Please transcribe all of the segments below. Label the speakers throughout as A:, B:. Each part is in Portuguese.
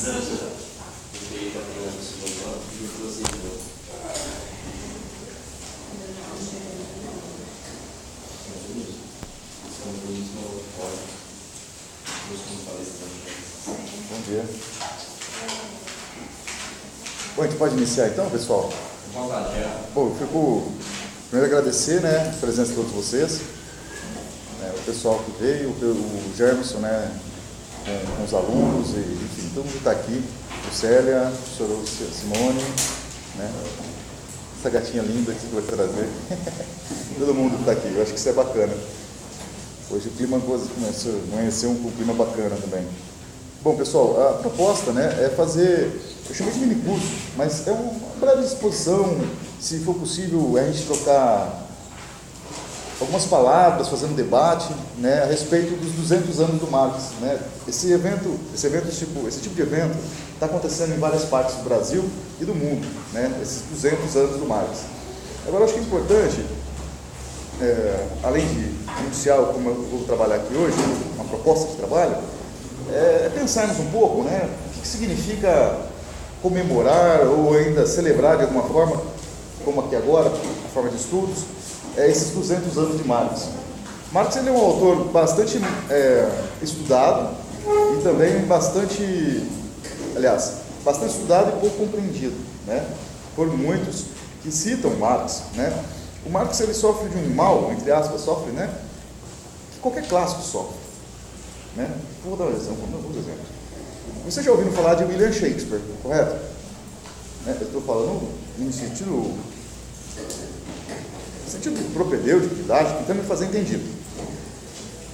A: Bom dia. Bom, a gente pode iniciar então, pessoal? Bom, eu fico primeiro agradecer, né, a presença de todos vocês, o pessoal que veio, o Germerson, né, com os alunos, e enfim, todo mundo está aqui, o Célia, o senhor Simone, né, essa gatinha linda que você vai trazer, todo mundo está aqui, eu acho que isso é bacana. Hoje o clima amanheceu com um clima bacana também. Bom, pessoal, a proposta, né, é fazer, eu chamei de mini curso, mas é uma breve exposição, se for possível a gente trocar algumas palavras, fazendo debate, né, a respeito dos 200 anos do Marx, né. Esse tipo de evento está acontecendo em várias partes do Brasil e do mundo, né, esses 200 anos do Marx. Agora, eu acho que é importante, além de iniciar como eu vou trabalhar aqui hoje, uma proposta de trabalho, pensarmos um pouco, né, o que significa comemorar ou ainda celebrar de alguma forma, como aqui agora, a forma de estudos, esses 200 anos de Marx. Marx ele é um autor bastante estudado e também bastante estudado e pouco compreendido, né, por muitos que citam Marx, né. O Marx ele sofre de um mal, entre aspas, né, que qualquer clássico sofre, né. Vou dar um exemplo. Você já ouviu falar de William Shakespeare, correto? Né? Eu estou falando no sentido propedêutico, didático, tentando me fazer entendido.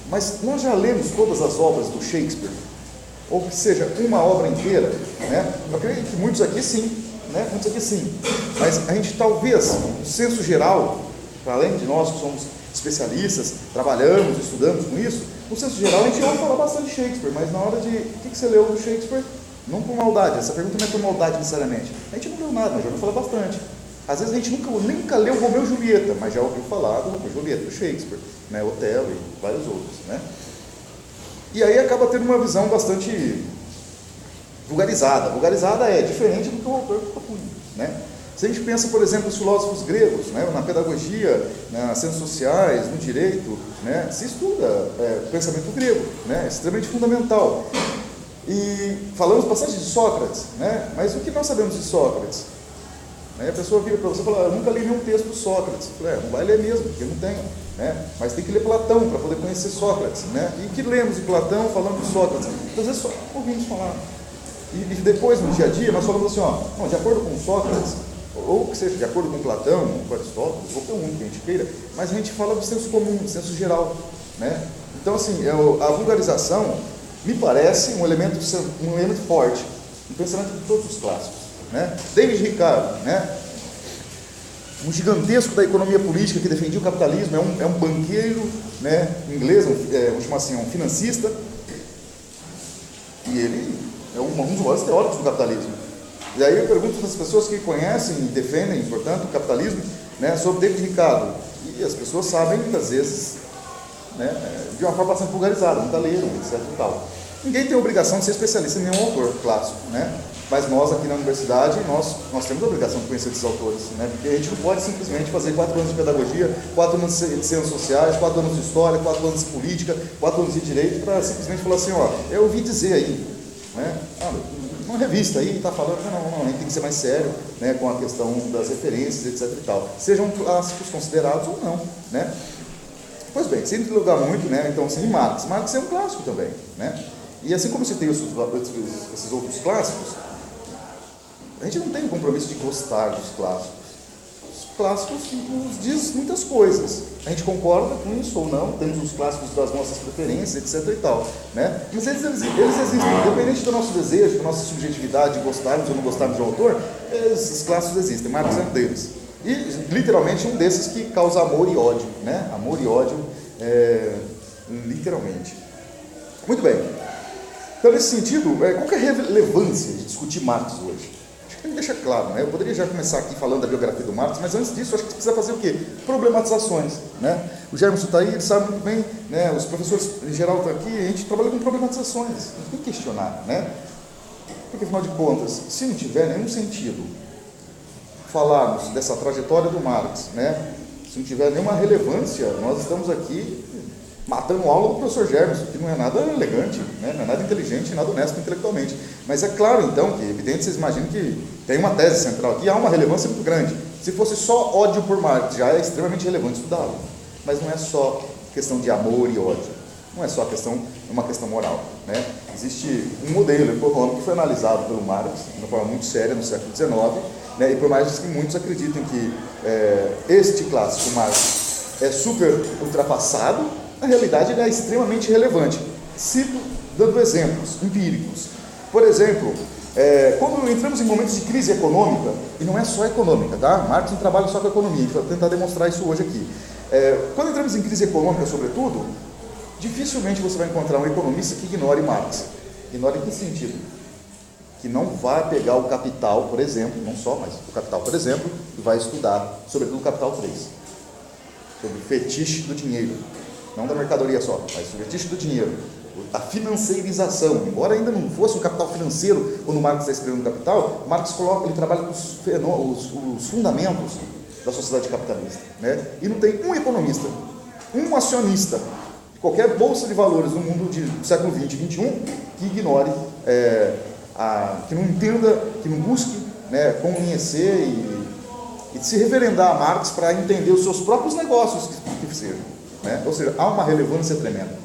A: Mas nós já lemos todas as obras do Shakespeare, ou que seja, uma obra inteira, né? Eu acredito que muitos aqui sim, né? Mas a gente talvez, no senso geral, para além de nós que somos especialistas, trabalhamos, estudamos com isso, no senso geral a gente ouve falar bastante de Shakespeare, mas na hora de, o que você leu do Shakespeare? Não por maldade, essa pergunta não é por maldade necessariamente, a gente não leu nada, mas já ouviu falar bastante. Às vezes a gente nunca leu Romeu e Julieta, mas já ouviu falar do Romeu e Julieta, do Shakespeare, né? Otelo e vários outros, né? E aí acaba tendo uma visão bastante vulgarizada. Vulgarizada é diferente do que o autor propunha, né? Se a gente pensa, por exemplo, os filósofos gregos, né, na pedagogia, nas ciências sociais, no direito, né, se estuda o pensamento grego, né, é extremamente fundamental. E falamos bastante de Sócrates, né, mas o que nós sabemos de Sócrates? Aí a pessoa vira para você e fala, eu nunca li nenhum texto do Sócrates. Eu falei, não vai ler mesmo, porque não tem, né, mas tem que ler Platão para poder conhecer Sócrates, né, e o que lemos de Platão falando de Sócrates? Às vezes só ouvimos falar. E depois, no dia a dia, nós falamos assim, não, de acordo com Sócrates, ou que seja de acordo com Platão, com Aristóteles, qualquer um que a gente queira, mas a gente fala do senso comum, do senso geral, né? Então, assim, a vulgarização me parece um elemento forte no pensamento de todos os clássicos, né? David Ricardo, né? Um gigantesco da economia política que defendia o capitalismo, é um banqueiro, né, inglês, vamos chamar assim, um financista, e ele é um dos maiores teóricos do capitalismo. E aí eu pergunto para as pessoas que conhecem e defendem, portanto, o capitalismo, né, sobre David Ricardo. E as pessoas sabem, muitas vezes, né, de uma forma bastante vulgarizada, nunca leram, etc. E tal. Ninguém tem a obrigação de ser especialista em nenhum autor clássico, né? Mas nós aqui na universidade, nós temos a obrigação de conhecer esses autores, né? Porque a gente não pode simplesmente fazer 4 anos de pedagogia, 4 anos de ciências sociais, 4 anos de história, 4 anos de política, 4 anos de direito, para simplesmente falar assim, eu ouvi dizer aí, né? Uma revista aí está falando, não, a gente tem que ser mais sério, né, com a questão das referências, etc. e tal. Sejam clássicos considerados ou não, né? Pois bem, sem lugar muito, né? Então, assim, Marx é um clássico também, né? E assim como você tem esses outros clássicos, a gente não tem o compromisso de gostar dos clássicos. Os clássicos nos diz muitas coisas. A gente concorda com isso ou não, temos os clássicos das nossas preferências, etc. e tal, né? Mas eles existem, independente do nosso desejo, da nossa subjetividade, de gostarmos ou não gostarmos de um autor, esses clássicos existem. Marx é um deles. E, literalmente, um desses que causa amor e ódio, né? Amor e ódio, literalmente. Muito bem. Então, nesse sentido, qual que é a relevância de discutir Marx hoje? Acho que tem que deixar claro, né? Eu poderia já começar aqui falando da biografia do Marx, mas antes disso, acho que você precisa fazer o quê? Problematizações, né? O Germerson está aí, ele sabe muito bem, né? Os professores em geral estão aqui, a gente trabalha com problematizações, a gente tem que questionar, né? Porque, afinal de contas, se não tiver nenhum sentido falarmos dessa trajetória do Marx, né? Se não tiver nenhuma relevância, nós estamos aqui matando aula do professor Gerson, que não é nada elegante, né? Não é nada inteligente, nada honesto intelectualmente. Mas é claro, então, que é evidente, vocês imaginam que tem uma tese central aqui, há uma relevância muito grande. Se fosse só ódio por Marx, já é extremamente relevante estudá-lo. Mas não é só questão de amor e ódio. Não é só uma questão moral, né? Existe um modelo econômico que foi analisado pelo Marx de uma forma muito séria no século XIX, né? E por mais que muitos acreditem que este clássico Marx é super ultrapassado, na realidade ele é extremamente relevante. Cito dando exemplos empíricos. Por exemplo, quando entramos em momentos de crise econômica, e não é só econômica, tá? Marx não trabalha só com economia, a gente vai tentar demonstrar isso hoje aqui. Quando entramos em crise econômica, sobretudo, dificilmente você vai encontrar um economista que ignore Marx. Ignore em que sentido? Que não vai pegar o Capital, por exemplo, não só, mas o Capital, por exemplo, e vai estudar, sobretudo o Capital 3, sobre o fetiche do dinheiro, não da mercadoria só, mas o fetiche do dinheiro, a financeirização. Embora ainda não fosse um capital financeiro, quando Marx está escrevendo Capital, Marx ele trabalha com os fundamentos da sociedade capitalista, né? E não tem um economista, um acionista de qualquer bolsa de valores no mundo do século XX e XXI que ignore, que não entenda, que não busque, né, conhecer e se referendar a Marx para entender os seus próprios negócios que sejam, né? Ou seja, há uma relevância tremenda.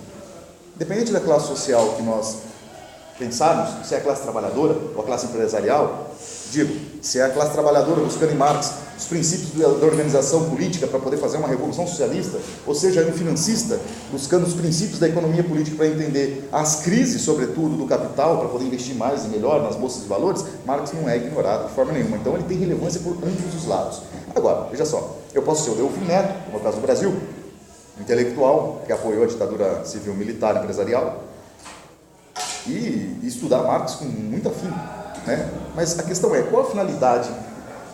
A: Independente da classe social que nós pensarmos, se é a classe trabalhadora ou a classe empresarial, digo, se é a classe trabalhadora buscando em Marx os princípios da organização política para poder fazer uma revolução socialista, ou seja, um financista buscando os princípios da economia política para entender as crises, sobretudo, do capital, para poder investir mais e melhor nas bolsas de valores, Marx não é ignorado de forma nenhuma. Então ele tem relevância por ambos os lados. Agora, veja só, eu posso ser o Delfim Neto, no caso do Brasil, intelectual, que apoiou a ditadura civil-militar empresarial, e estudar Marx com muito afinco, né? Mas a questão é, qual a finalidade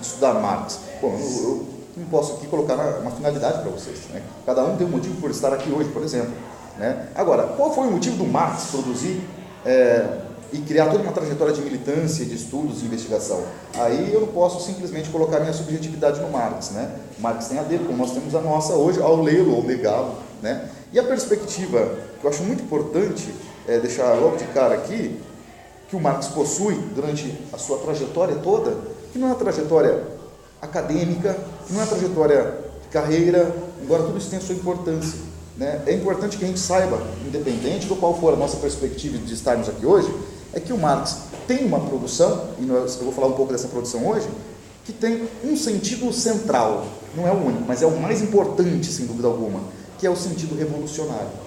A: de estudar Marx? Bom, eu não posso aqui colocar uma finalidade para vocês, né? Cada um tem um motivo por estar aqui hoje, por exemplo, né? Agora, qual foi o motivo do Marx produzir e criar toda uma trajetória de militância, de estudos e investigação? Aí eu não posso simplesmente colocar minha subjetividade no Marx, né? O Marx tem a dele, como nós temos a nossa hoje, ao lê-lo ou negá-lo, né? E a perspectiva que eu acho muito importante deixar logo de cara aqui, que o Marx possui durante a sua trajetória toda, que não é uma trajetória acadêmica, que não é uma trajetória de carreira, embora tudo isso tenha sua importância, né? É importante que a gente saiba, independente do qual for a nossa perspectiva de estarmos aqui hoje, é que o Marx tem uma produção, e eu vou falar um pouco dessa produção hoje, que tem um sentido central, não é o único, mas é o mais importante, sem dúvida alguma, que é o sentido revolucionário.